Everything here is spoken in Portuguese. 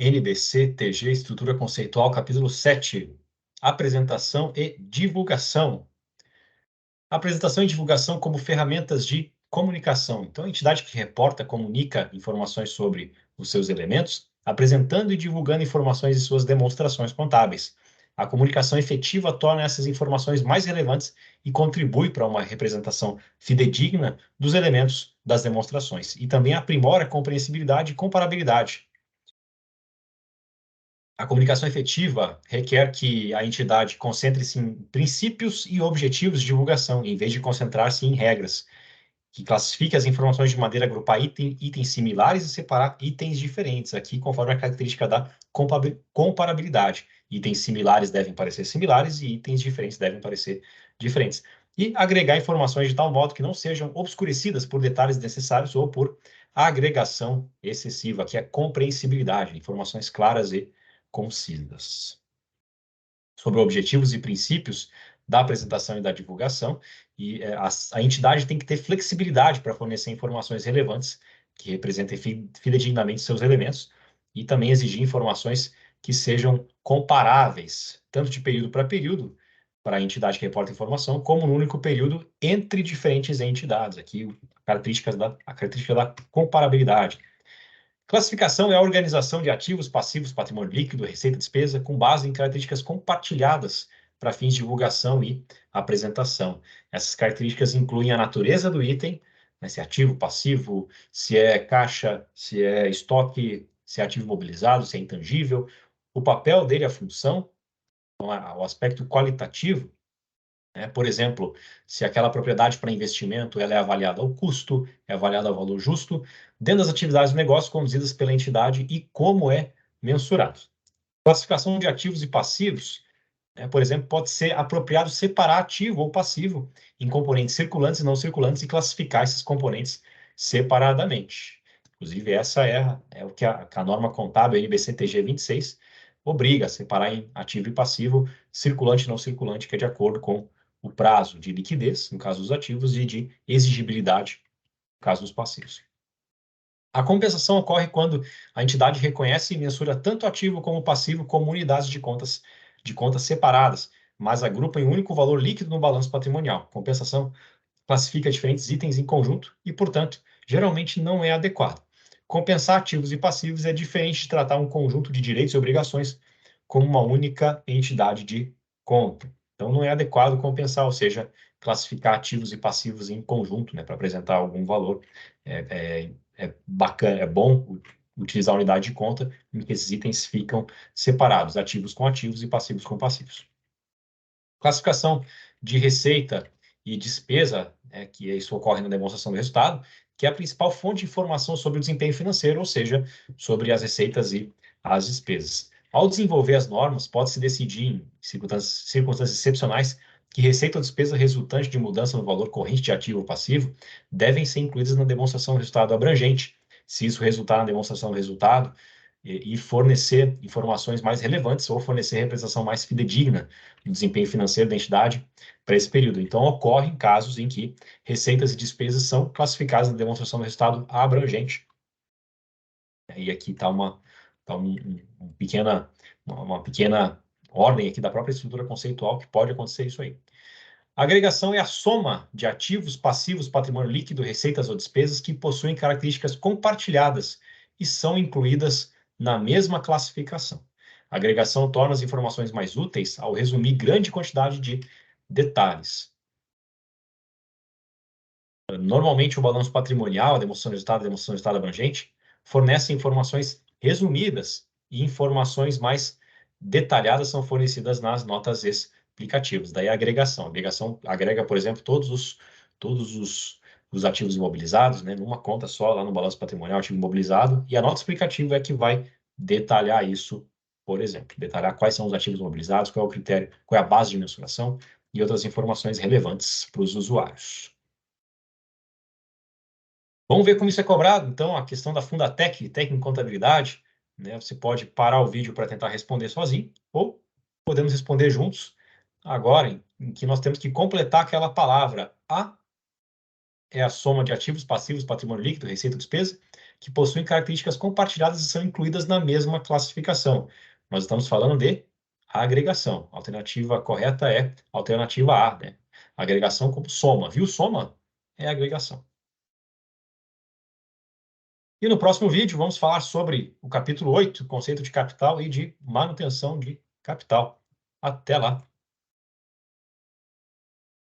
NBC-TG, Estrutura Conceitual, capítulo 7, Apresentação e Divulgação. Apresentação e divulgação como ferramentas de comunicação. Então, a entidade que reporta, comunica informações sobre os seus elementos, apresentando e divulgando informações e suas demonstrações contábeis. A comunicação efetiva torna essas informações mais relevantes e contribui para uma representação fidedigna dos elementos das demonstrações. E também aprimora a compreensibilidade e comparabilidade. A comunicação efetiva requer que a entidade concentre-se em princípios e objetivos de divulgação, em vez de concentrar-se em regras, que classifique as informações de maneira a agrupar itens similares e separar itens diferentes, aqui conforme a característica da comparabilidade. Itens similares devem parecer similares e itens diferentes devem parecer diferentes. E agregar informações de tal modo que não sejam obscurecidas por detalhes desnecessários ou por agregação excessiva, que é compreensibilidade, informações claras e concisas. Sobre objetivos e princípios da apresentação e da divulgação, e a entidade tem que ter flexibilidade para fornecer informações relevantes que representem fidedignamente seus elementos e também exigir informações que sejam comparáveis, tanto de período para período, para a entidade que reporta informação, como no único período entre diferentes entidades. Aqui, a característica da comparabilidade. Classificação é a organização de ativos, passivos, patrimônio líquido, receita e despesa, com base em características compartilhadas para fins de divulgação e apresentação. Essas características incluem a natureza do item, né, se é ativo, passivo, se é caixa, se é estoque, se é ativo mobilizado, se é intangível, o papel dele, a função, então, o aspecto qualitativo. Por exemplo, se aquela propriedade para investimento ela é avaliada ao custo, é avaliada ao valor justo, dentro das atividades do negócio conduzidas pela entidade e como é mensurado. Classificação de ativos e passivos, por exemplo, pode ser apropriado separar ativo ou passivo em componentes circulantes e não circulantes e classificar esses componentes separadamente. Inclusive, essa é o que a norma contábil NBC-TG 26 obriga a separar em ativo e passivo, circulante e não circulante, que é de acordo com o prazo de liquidez, no caso dos ativos, e de exigibilidade, no caso dos passivos. A compensação ocorre quando a entidade reconhece e mensura tanto ativo como passivo como unidades de contas separadas, mas agrupa em um único valor líquido no balanço patrimonial. Compensação classifica diferentes itens em conjunto e, portanto, geralmente não é adequado. Compensar ativos e passivos é diferente de tratar um conjunto de direitos e obrigações como uma única entidade de conta. Então, não é adequado compensar, ou seja, classificar ativos e passivos em conjunto, para apresentar algum valor. É bacana, é bom utilizar a unidade de conta em que esses itens ficam separados, ativos com ativos e passivos com passivos. Classificação de receita e despesa, que isso ocorre na demonstração do resultado, que é a principal fonte de informação sobre o desempenho financeiro, ou seja, sobre as receitas e as despesas. Ao desenvolver as normas, pode-se decidir, em circunstâncias excepcionais, que receita ou despesa resultante de mudança no valor corrente de ativo ou passivo devem ser incluídas na demonstração do resultado abrangente. Se isso resultar na demonstração do resultado, e fornecer informações mais relevantes ou fornecer representação mais fidedigna do desempenho financeiro da entidade para esse período. Então, ocorrem casos em que receitas e despesas são classificadas na demonstração do resultado abrangente. E aqui está uma pequena ordem aqui da própria estrutura conceitual que pode acontecer isso aí. A agregação é a soma de ativos, passivos, patrimônio líquido, receitas ou despesas que possuem características compartilhadas e são incluídas na mesma classificação. A agregação torna as informações mais úteis ao resumir grande quantidade de detalhes. Normalmente, o balanço patrimonial, a demonstração de resultado abrangente, fornece informações resumidas e informações mais detalhadas são fornecidas nas notas explicativas. Daí a agregação. A agregação agrega, por exemplo, todos os ativos imobilizados, numa conta só, lá no balanço patrimonial, ativo imobilizado, e a nota explicativa é que vai detalhar isso, por exemplo, detalhar quais são os ativos imobilizados, qual é o critério, qual é a base de mensuração e outras informações relevantes para os usuários. Vamos ver como isso é cobrado, então, a questão da Fundatec, técnica em contabilidade, Você pode parar o vídeo para tentar responder sozinho, ou podemos responder juntos agora, em que nós temos que completar aquela palavra, a é a soma de ativos, passivos, patrimônio líquido, receita ou despesa, que possuem características compartilhadas e são incluídas na mesma classificação. Nós estamos falando de agregação. A alternativa correta é a alternativa A, né? Agregação como soma. Viu? Soma é agregação. E no próximo vídeo vamos falar sobre o capítulo 8, conceito de capital e de manutenção de capital. Até lá!